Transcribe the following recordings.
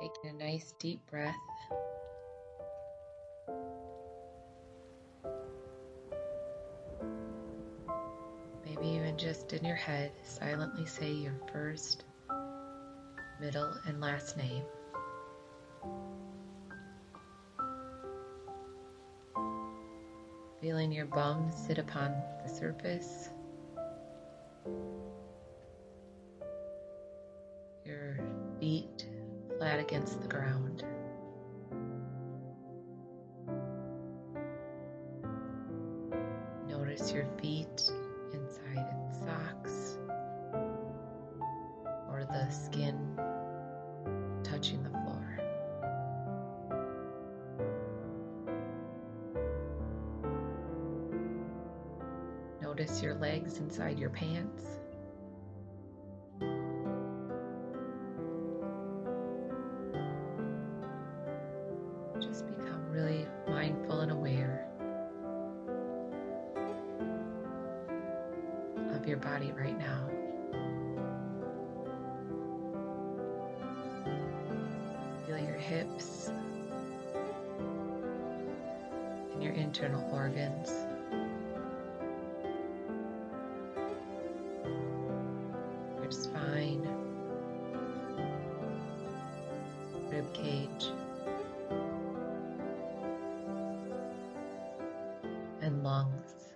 Taking a nice deep breath. Maybe even just in your head, silently say your first, middle, and last name. Feeling your bum sit upon the surface. Your feet flat against the ground. Notice your feet inside its socks or the skin touching the floor. Notice your legs inside your pants. Just become really mindful and aware of your body right now. Feel your hips and your internal organs. Your spine, rib cage, and lungs.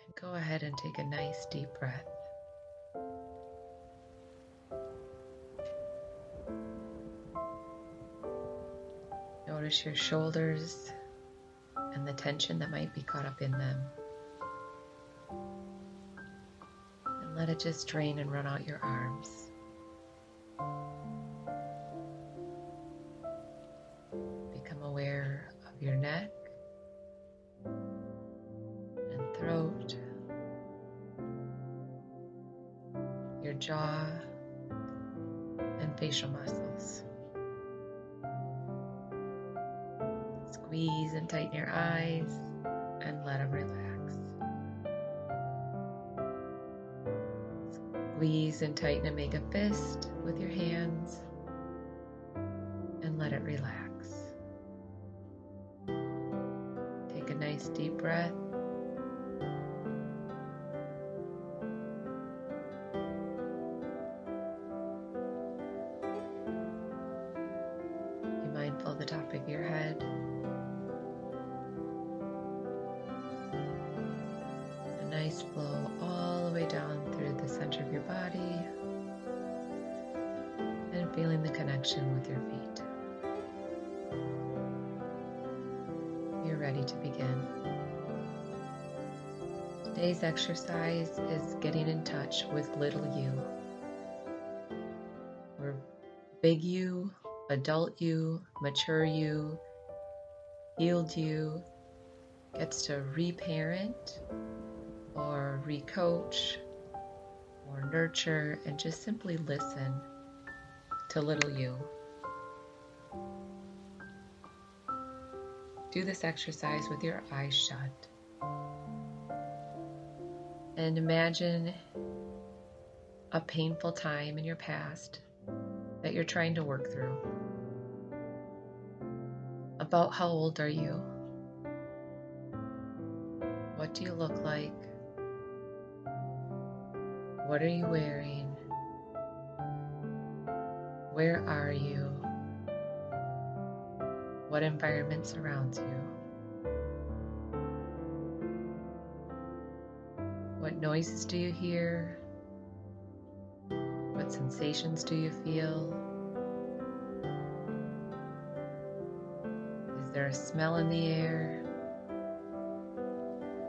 And go ahead and take a nice deep breath. Notice your shoulders and the tension that might be caught up in them. And let it just drain and run out your arms. Become aware of your neck and throat, your jaw and facial muscles. Squeeze and tighten your eyes and let them relax. Squeeze and tighten and make a fist with your hands and let it relax. Take a nice deep breath. Be mindful of the top of your head. Nice flow all the way down through the center of your body and feeling the connection with your feet. You're ready to begin. Today's exercise is getting in touch with little you. Where big you, adult you, mature you, healed you gets to reparent or recoach or nurture and just simply listen to little you. Do this exercise with your eyes shut and imagine a painful time in your past that you're trying to work through. About how old are you? What do you look like? What are you wearing? Where are you? What environment surrounds you? What noises do you hear? What sensations do you feel? Is there a smell in the air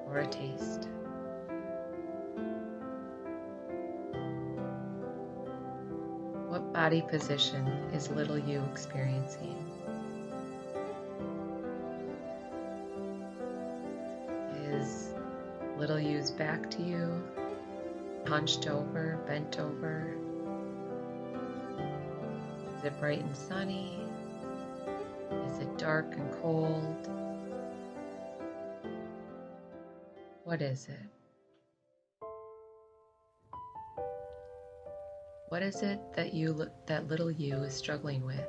or a taste? What body position is little you experiencing? Is little you's back to you, hunched over, bent over? Is it bright and sunny? Is it dark and cold? What is it? what is it that little you is struggling with?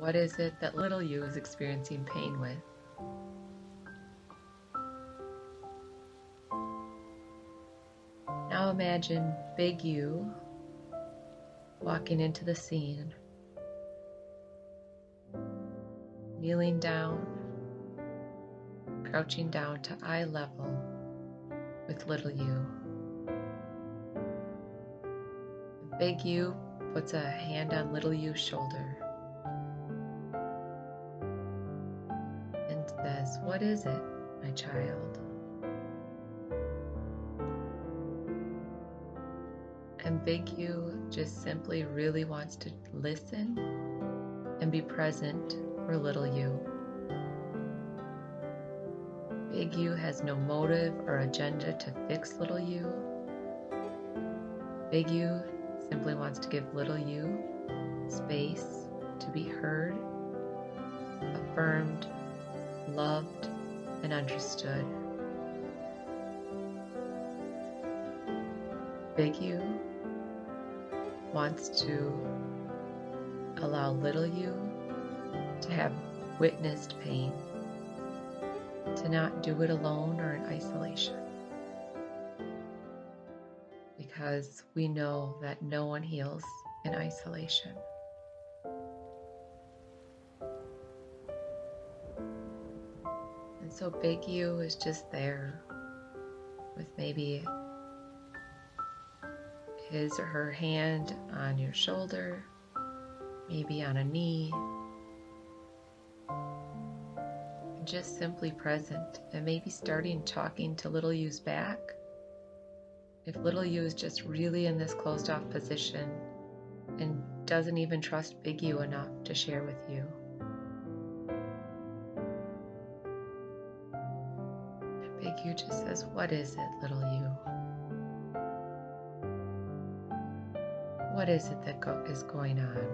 What is it that little you is experiencing pain with? Now imagine big you walking into the scene, kneeling down, crouching down to eye level with little you. Big you puts a hand on little you's shoulder and says, "What is it, my child?" And big you just simply really wants to listen and be present for little you. Big you has no motive or agenda to fix little you. Big you simply wants to give little you space to be heard, affirmed, loved, and understood. Big you wants to allow little you to have witnessed pain, to not do it alone or in isolation. Because we know that no one heals in isolation. And so big you is just there with maybe his or her hand on your shoulder, maybe on a knee, and just simply present, and maybe starting talking to little you's back. If little you is just really in this closed off position and doesn't even trust big you enough to share with you. And big you just says, "What is it, little you? What is it that is going on?"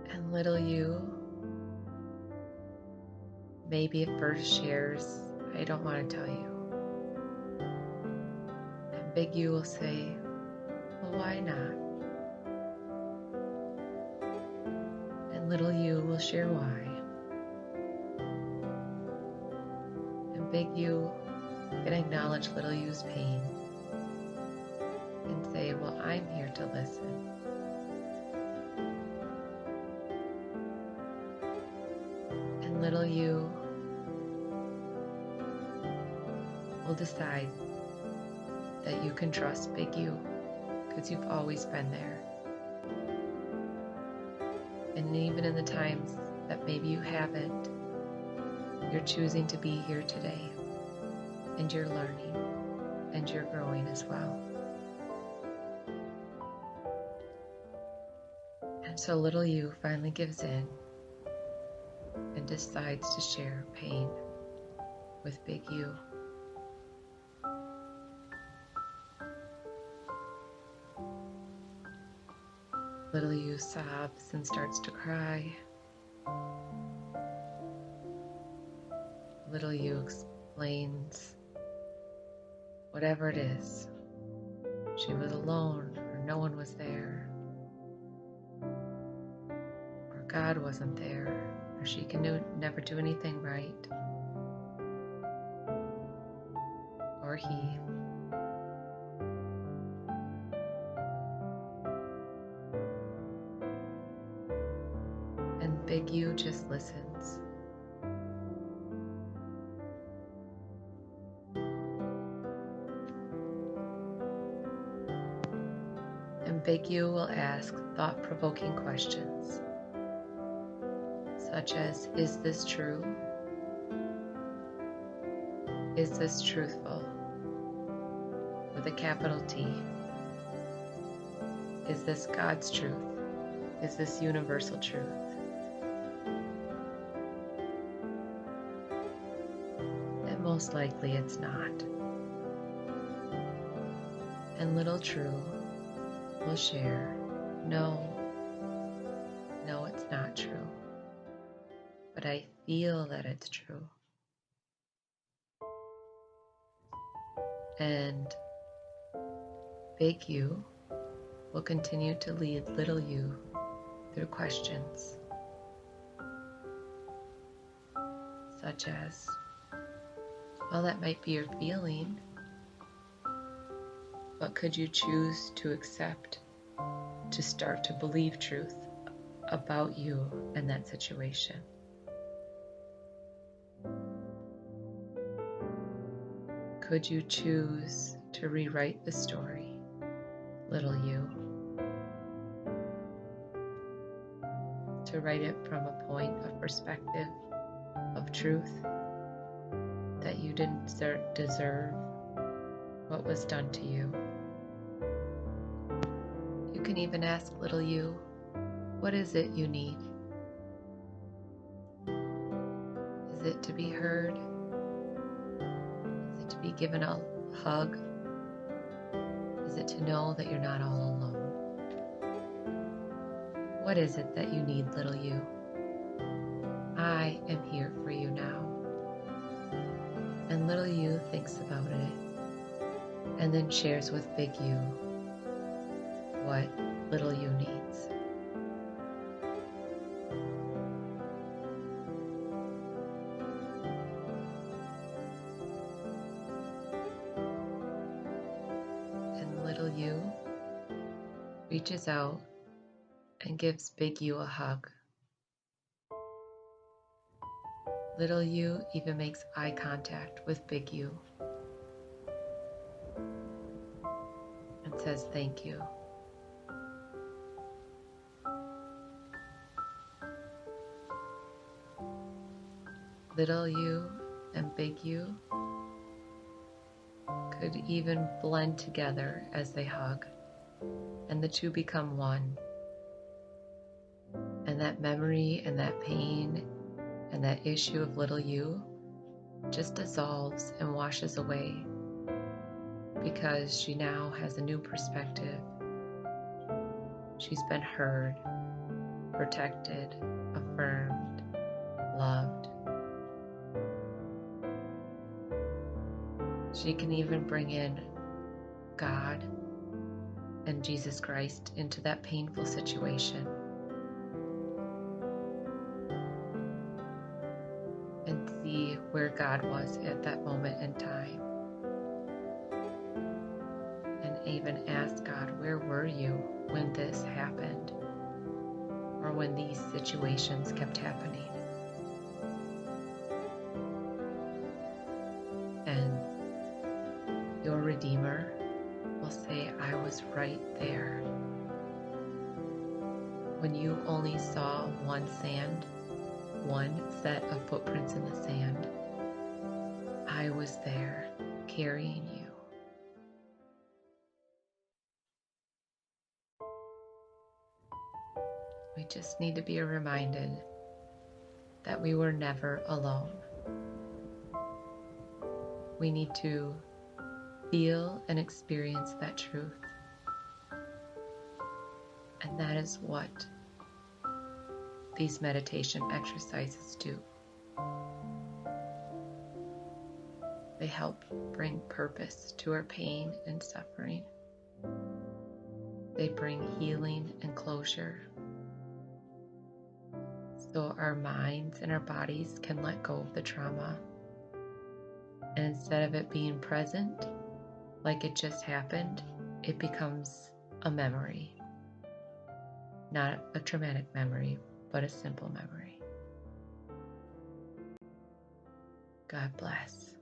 And little you maybe at first shares, "I don't want to tell you." And big you will say, "Well, why not?" And little you will share why. And big you can acknowledge little you's pain and say, "Well, I'm here to listen." And little you will decide that you can trust big you because you've always been there. And even in the times that maybe you haven't, you're choosing to be here today, and you're learning and you're growing as well. And so little you finally gives in and decides to share pain with big you. Little you sobs and starts to cry. Little you explains whatever it is. She was alone, or no one was there, or God wasn't there, or she can never do anything right, or he. And big you just listens. And big you will ask thought-provoking questions, such as, "Is this true? Is this truthful?" With a capital T. Is this God's truth? Is this universal truth? And most likely it's not. And little True will share, no, it's not true. But I feel that it's true. And big you will continue to lead little you through questions such as, well, that might be your feeling, but could you choose to accept, to start to believe truth about you and that situation? Could you choose to rewrite the story, little you? To write it from a point of perspective of truth, that you didn't deserve what was done to you. You can even ask little you, what is it you need? Is it to be heard? Is it to be given a hug? Is it to know that you're not all alone? What is it that you need, little you? I am here for you now. And little you thinks about it and then shares with big you what little you needs. And little you reaches out and gives big you a hug. Little you even makes eye contact with big you and says thank you. Little you and big you could even blend together as they hug, and the two become one. And that memory and that pain and that issue of little you just dissolves and washes away, because she now has a new perspective. She's been heard, protected, affirmed, loved. She can even bring in God and Jesus Christ into that painful situation and see where God was at that moment in time. And even ask God, where were you when this happened? Or when these situations kept happening? And your Redeemer will say, I was right there. When you only saw one set of footprints in the sand, I was there carrying you. We just need to be reminded that we were never alone. We need to feel and experience that truth. And that is what these meditation exercises do. They help bring purpose to our pain and suffering. They bring healing and closure, so our minds and our bodies can let go of the trauma. And instead of it being present, like it just happened, it becomes a memory. Not a traumatic memory, but a simple memory. God bless.